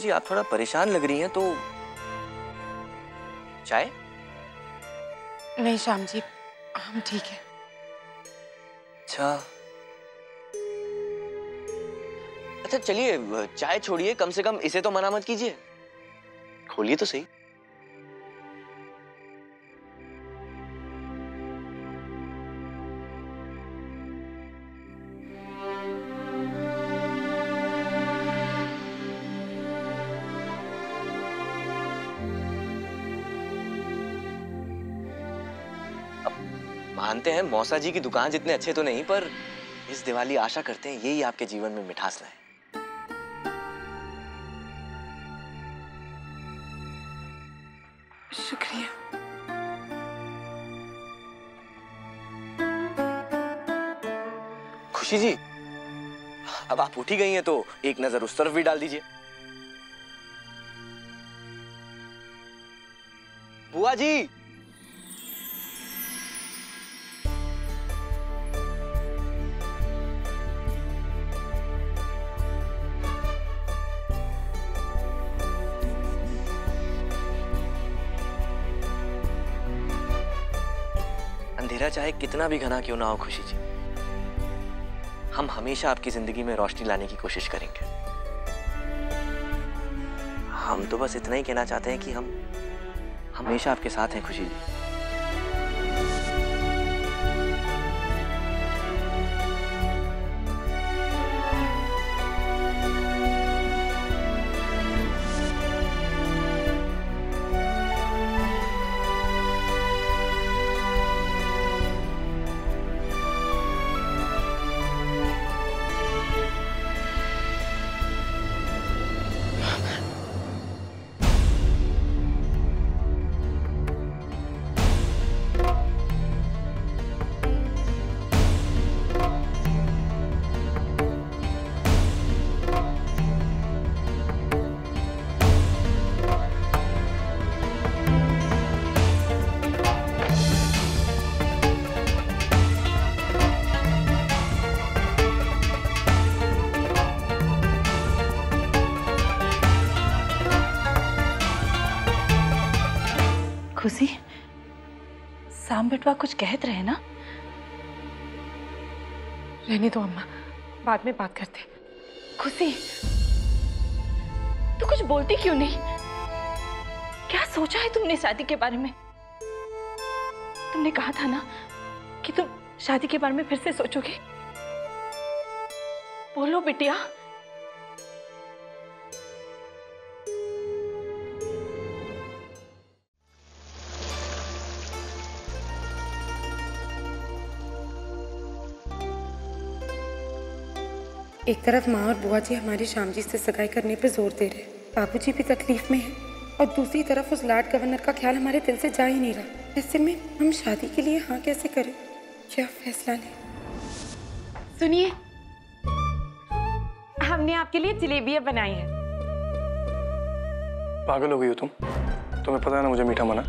जी आप थोड़ा परेशान लग रही हैं, तो चाय? नहीं श्याम जी, हम ठीक है। अच्छा अच्छा, चलिए चाय छोड़िए, कम से कम इसे तो मना मत कीजिए, खोलिए तो सही। मानते हैं मौसा जी की दुकान जितने अच्छे तो नहीं, पर इस दिवाली आशा करते हैं यही आपके जीवन में मिठास लाए। शुक्रिया। खुशी जी, अब आप उठी गई हैं तो एक नजर उस तरफ भी डाल दीजिए। बुआ जी, अंधेरा चाहे कितना भी घना क्यों ना हो खुशी जी, हम हमेशा आपकी जिंदगी में रोशनी लाने की कोशिश करेंगे। हम तो बस इतना ही कहना चाहते हैं कि हम हमेशा आपके साथ हैं खुशी जी। खुशी, साम बेटवा कुछ कहत रहे ना? रहने दो अम्मा, बाद में बात करते। खुशी, तू कुछ बोलती क्यों नहीं? क्या सोचा है तुमने शादी के बारे में? तुमने कहा था ना कि तुम शादी के बारे में फिर से सोचोगे। बोलो बिटिया। एक तरफ माँ और बुआ जी हमारी श्याम जी से सगाई करने पर जोर दे रहे, बाबूजी भी तकलीफ में हैं, और दूसरी तरफ उस लॉर्ड गवर्नर का ख्याल हमारे दिल से जा ही नहीं रहा। ऐसे में हम शादी के लिए हाँ कैसे करें, क्या फैसला लें? सुनिए, हमने आपके लिए जलेबियां बनाई हैं। पागल हो गई हो तुम? तुम्हें पता है ना मुझे मीठा मना।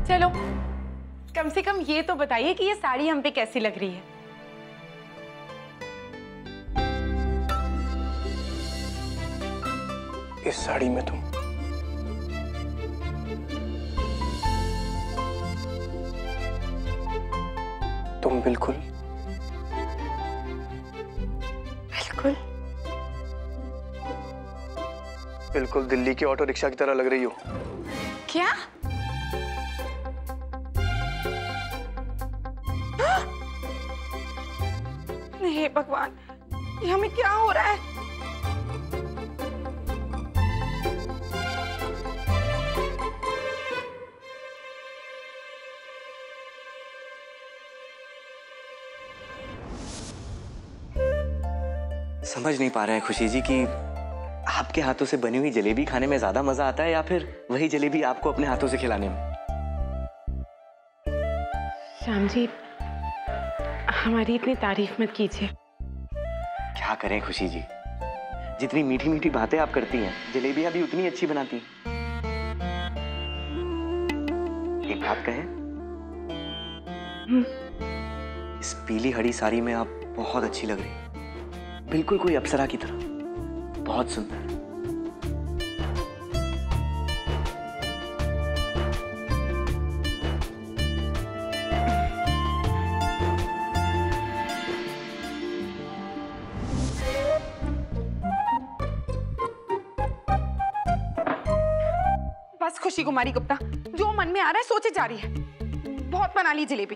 चलो, कम से कम ये तो बताइए कि ये साड़ी हम पे कैसी लग रही है। इस साड़ी में तुम बिल्कुल बिल्कुल बिल्कुल दिल्ली की ऑटो रिक्शा की तरह लग रही हो। क्या? हे भगवान, ये हमें क्या हो रहा है? समझ नहीं पा रहे हैं खुशी जी कि आपके हाथों से बनी हुई जलेबी खाने में ज्यादा मजा आता है या फिर वही जलेबी आपको अपने हाथों से खिलाने में। श्याम जी, हमारी इतनी तारीफ मत कीजिए। क्या करें खुशी जी, जितनी मीठी मीठी बातें आप करती हैं, जलेबियां भी उतनी अच्छी बनाती हैं। एक बात कहें, इस पीली हरी साड़ी में आप बहुत अच्छी लग रही, बिल्कुल कोई अप्सरा की तरह, बहुत सुंदर। बस खुशी कुमारी गुप्ता, जो मन में आ रहा है सोचे जा रही है। बहुत बना ली जलेबी,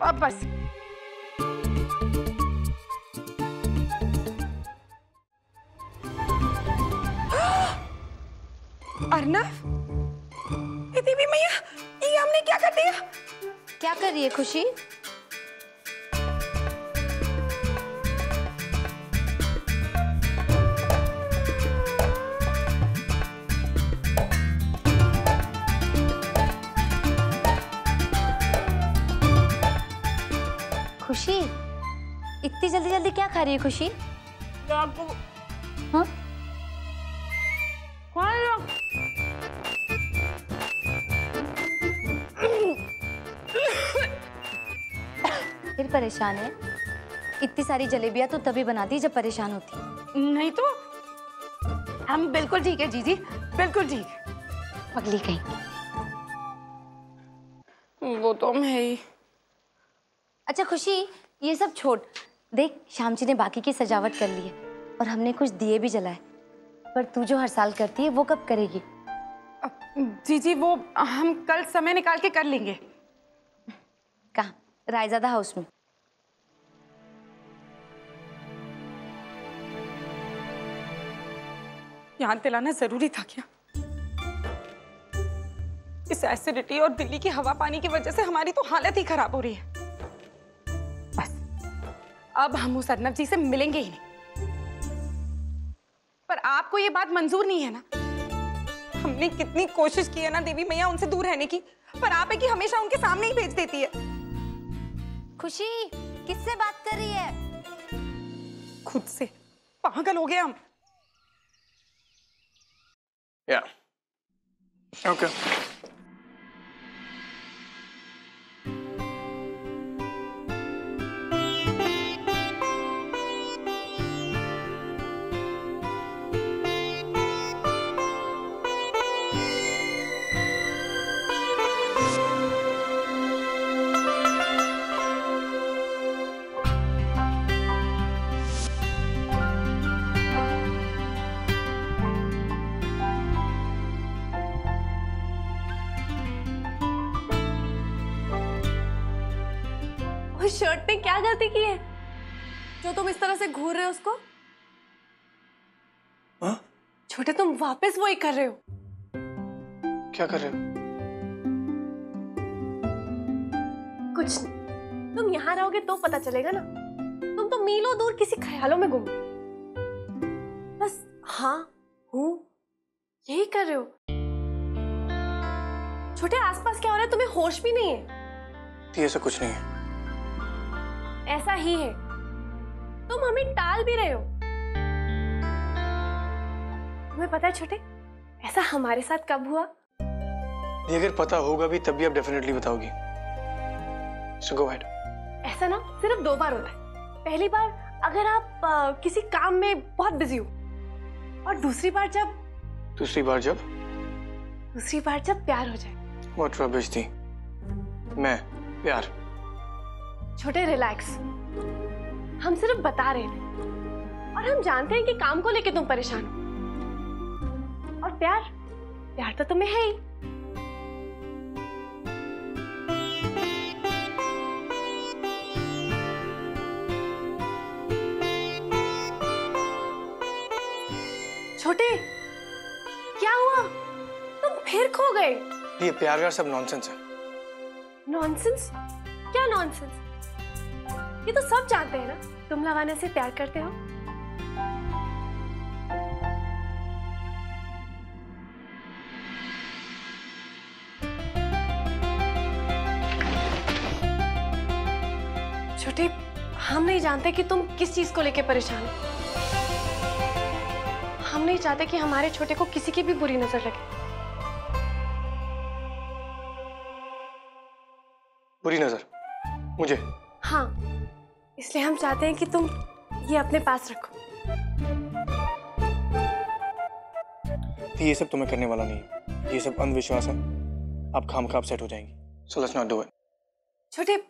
अब बस। अर्नव, ये देवी मैया, ये हमने क्या कर दिया? क्या कर रही है खुशी? खुशी, इतनी जल्दी जल्दी क्या खा रही है खुशी? आपको हाँ? फिर परेशान है? इतनी सारी जलेबियां तो तभी बनाती जब परेशान होती। नहीं तो हम बिल्कुल ठीक है जीजी, बिल्कुल ठीक। पगली कहीं। वो तो हम है ही। अच्छा खुशी, ये सब छोड़, देख श्याम जी ने बाकी की सजावट कर ली है और हमने कुछ दिए भी जलाए, पर तू जो हर साल करती है वो कब करेगी? जीजी वो हम कल समय निकाल के कर लेंगे। कहाँ? रायजादा हाउस में। याद दिलाना जरूरी था क्या? इस एसिडिटी और दिल्ली की हवा पानी की वजह से हमारी तो हालत ही खराब हो रही है। बस अब हम उस अर्नव जी से मिलेंगे ही नहीं। पर आपको ये बात मंजूर नहीं है ना? हमने कितनी कोशिश की है ना देवी मैया उनसे दूर रहने की, पर आप है कि हमेशा उनके सामने ही भेज देती है। खुशी, किससे बात कर रही है? खुद से। पागल हो गए हम। Yeah. Okay. उस शर्ट ने क्या गलती की है जो तुम इस तरह से घूर रहे हो उसको? हाँ? छोटे, तुम वापस वही कर रहे हो। क्या कर रहे हो? कुछ नहीं, तुम यहाँ रहोगे तो पता चलेगा ना। तुम तो मीलों दूर किसी ख्यालों में गुम, बस हाँ हूँ यही कर रहे हो। छोटे, आसपास क्या हो रहा है तुम्हें होश भी नहीं है? ऐसा कुछ नहीं है। ऐसा ही है, तुम हमें टाल भी रहे हो। तुम्हें पता है छोटे, ऐसा हमारे साथ कब हुआ? ये अगर पता होगा भी तब भी आप डेफिनेटली बताओगी। So go ahead. ऐसा ना सिर्फ 2 बार होता है। पहली बार अगर आप किसी काम में बहुत बिजी हो, और दूसरी बार जब प्यार हो जाए। What rubbish थी। मैं प्यार। छोटे रिलैक्स, हम सिर्फ बता रहे थे और हम जानते हैं कि काम को लेके तुम परेशान हो, और प्यार तो तुम्हें है ही। छोटे, क्या हुआ? तुम फिर खो गए। ये प्यार व्यार सब नॉनसेंस है। नॉनसेंस? क्या नॉनसेंस? ये तो सब जानते हैं ना तुम लगाने से प्यार करते हो। छोटे, हम नहीं जानते कि तुम किस चीज को लेके परेशान हो। हम नहीं चाहते कि हमारे छोटे को किसी की भी बुरी नजर लगे। बुरी नजर? मुझे? हाँ, इसलिए हम चाहते हैं कि तुम ये अपने पास रखो। ये सब तुम्हें करने वाला नहीं है, ये सब अंधविश्वास है। आप खामखा सेट हो जाएंगी। So let's not do it. छोटे,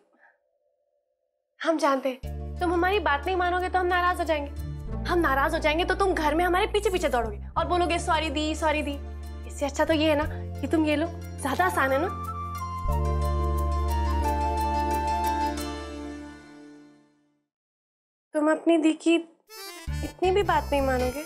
हम जानते हैं तुम हमारी बात नहीं मानोगे तो हम नाराज हो जाएंगे। हम नाराज हो जाएंगे तो तुम घर में हमारे पीछे पीछे दौड़ोगे और बोलोगे सॉरी दी, सॉरी दी। इससे अच्छा तो ये है ना कि तुम ये लो, ज्यादा आसान है ना। तुम अपनी दी की इतनी भी बात नहीं मानोगे